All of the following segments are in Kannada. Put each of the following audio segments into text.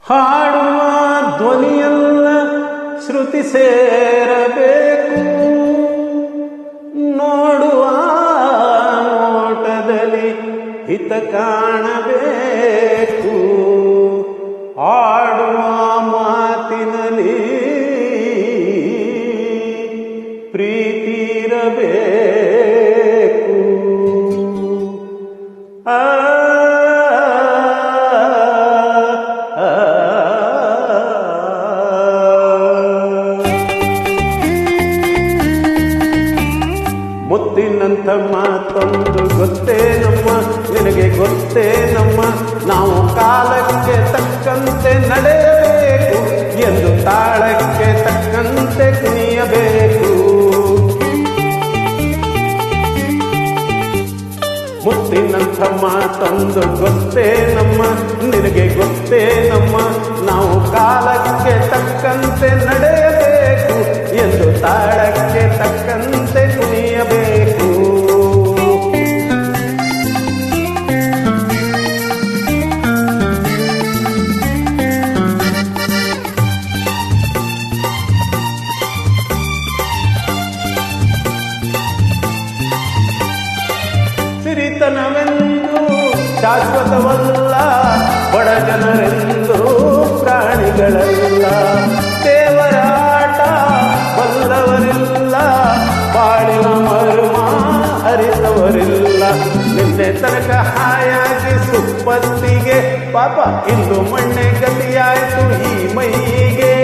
ಹಾಡುವ ಧ್ವನಿಯಲ್ಲ ಶ್ರುತಿ ಸೇರಬೇಕು, ನೋಡುವ ನೋಟದಲ್ಲಿ ಹಿತ ಕಾಣಬೇಕು, ಆಡುವ ಮಾತಿನಲ್ಲಿ ಪ್ರೀತಿ ಇರಬೇಕು. ಮುತ್ತಿನಂಥ ಮಾತೊಂದು ಗೊತ್ತೇ ನಮ್ಮ, ನಿನಗೆ ಗೊತ್ತೇ ನಮ್ಮ, ನಾವು ಕಾಲಕ್ಕೆ ತಕ್ಕಂತೆ ನಡೆಯಬೇಕು ಎಂದು ತಾಳಕ್ಕೆ ತಕ್ಕಂತೆ ಕುಣಿಯಬೇಕು. ಮುತ್ತಿನಂಥ ಮಾತೊಂದು ಗೊತ್ತೇ ನಮ್ಮ, ನಿನಗೆ ಗೊತ್ತೇ ನಮ್ಮ, ನಾವು ಕಾಲಕ್ಕೆ ತಕ್ಕಂತೆ ನಡೆಯಬೇಕು ಎಂದು ತಾಳಕ್ಕೆ ತಕ್ಕಂತೆ ಕುಣಿಯಬೇಕು. ಸಿರಿತನವೆಂದು ಶಾಶ್ವತವಲ್ಲ, ಬಡ ಜನರೆಂದು ಪ್ರಾಣಿಗಳಲ್ಲ, ದೇವರ ಆಟ ಬಲ್ಲವರಿಲ್ಲ, ಬಾಳಿನ ಮರ್ಮ ಅರಿತವರಿಲ್ಲ. ನಿನ್ನೆ ತನಕ ಹಾಯಾಗಿ ಸುಪ್ಪತ್ತಿಗೆ ಪಾಪ ಇಂದು ಮಣ್ಣೆ ಗತಿಯಾಯಿತು ಈ ಮೈಗೆ.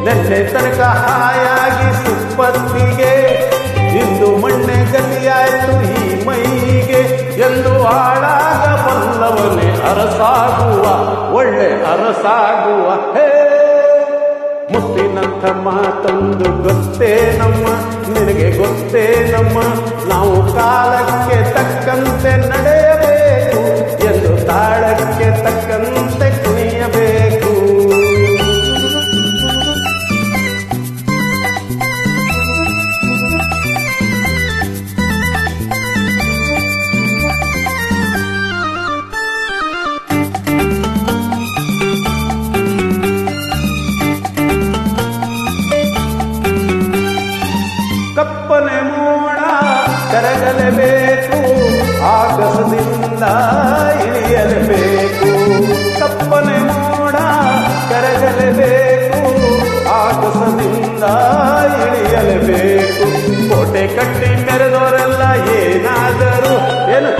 ನಿನ್ನೆ ತನಕ ಹಾಯಾಗಿ ಸುಪ್ಪತ್ತಿಗೆ ಇಂದು ಮಣ್ಣೆ ಗತಿಯಾಯಿತು ಈ ಮೈಗೆ. ಎಂದು ಹಾಳಾಗ ಬಲ್ಲವನೇ ಅರಸಾಗುವ, ಒಳ್ಳೆ ಅರಸಾಗುವ. ಹೇ ಮುತ್ತಿನಂಥ ಮಾತೊಂದು ಗೊತ್ತೇ ನಮ್ಮ, ನಿನಗೆ ಗೊತ್ತೇ ನಮ್ಮ, ನಾವು ಕಾಲಕ್ಕೆ ತಕ್ಕಂತೆ ನಡೆಯಬೇಕು ಎಂದು ತಾಳಕ್ಕೆ ತಕ್ಕಂತೆ ಕುಣಿಯಬೇಕು. ಕಪ್ಪನೆ ಮೋಡ ಕರಗಲೇಬೇಕು, ಆಗಸದಿಂದ ಇಳಿಯಲೇಬೇಕು. ಕಪ್ಪನೆ ಮೋಡ ಕರಗಲೇಬೇಕು, ಆಗಸದಿಂದ ಇಳಿಯಲೇಬೇಕು. ಕೋಟೆ ಕಟ್ಟಿ ಮೆರೆದವರೆಲ್ಲ ಏನಾದರೂ, ಏನು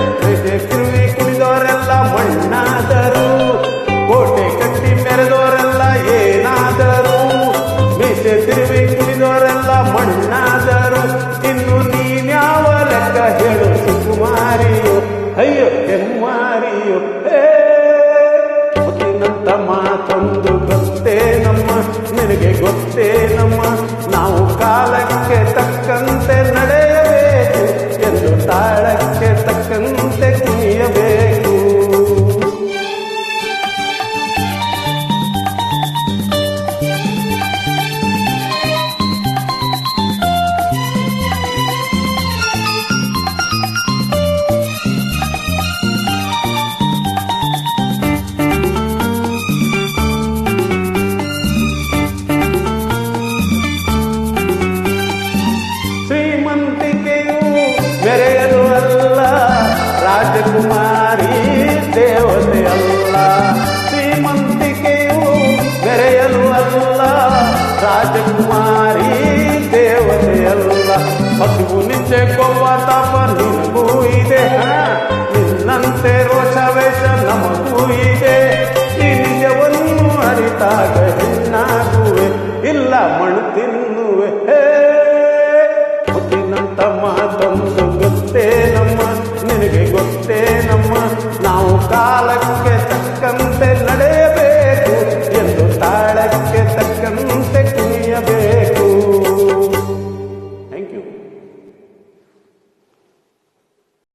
ಕಿರುವಿ ಕುಡಿದವರೆಲ್ಲ ಮಣ್ಣಾದರು. ಕೋಟೆ ಕಟ್ಟಿ ಮೆರೆದವರೆಲ್ಲ ಏನಾದರೂ, ಮೀಸೆ ತಿರುವಿ ಕುಡಿದವರೆಲ್ಲ ಮಣ್ಣಾದರು. ಇನ್ನು ನೀನ್ಯಾವ ಲೆಕ್ಕ ಹೇಳು ಸುಕುಮಾರಿಯೋ, ಅಯ್ಯೋ ಕೆಮ್ಮಾರಿಯೋ. ಮುತ್ತಿನಂಥ ಮಾತೊಂದು ಗೊತ್ತೇ ನಮ್ಮ, ನಿನಗೆ ಗೊತ್ತೇ ನಮ್ಮ, ನಾವು ಕಾಲಕ್ಕೆ ತಕ್ಕಂತೆ ನಡೆಯಬೇಕು ಎಂದು ತಾಳಕ್ಕೆ ತಕ್ಕಂತೆ ಕುಣಿಯಬೇಕು. ಮೆರೆಯಲು ಅಲ್ಲ ರಾಜಕುಮಾರಿ ದೇವತೆ ಅಲ್ಲ, ಶ್ರೀಮಂತಿಕೆಯು ಮೆರೆಯಲು ಅಲ್ಲ ರಾಜಕುಮಾರಿ ದೇವತೆ ಅಲ್ಲ. ಹಸಿವು ನಿಂಚೆ ಕೊವ್ವ ತಾಪ ನಿನಗೂ ಇದೆ, ನಿನ್ನಂತೆ ರೋಷವೇಷ ನಮಗೂ ಇದೆ. ಈ ನಿಜವನ್ನು ಅರಿತಾಗ ಹೆಣ್ಣಾಗುವೆ, ಇಲ್ಲ ಮಣ್ಣು ತಿನ್ನುವೆ. ಮುತ್ತಿನಂಥ ಮಾತೊಂದು ಗೊತ್ತೇ ನಮ್ಮ, ನಿನಗೆ ಗೊತ್ತೇ ನಮ್ಮ, ನಾವು ಕಾಲಕ್ಕೆ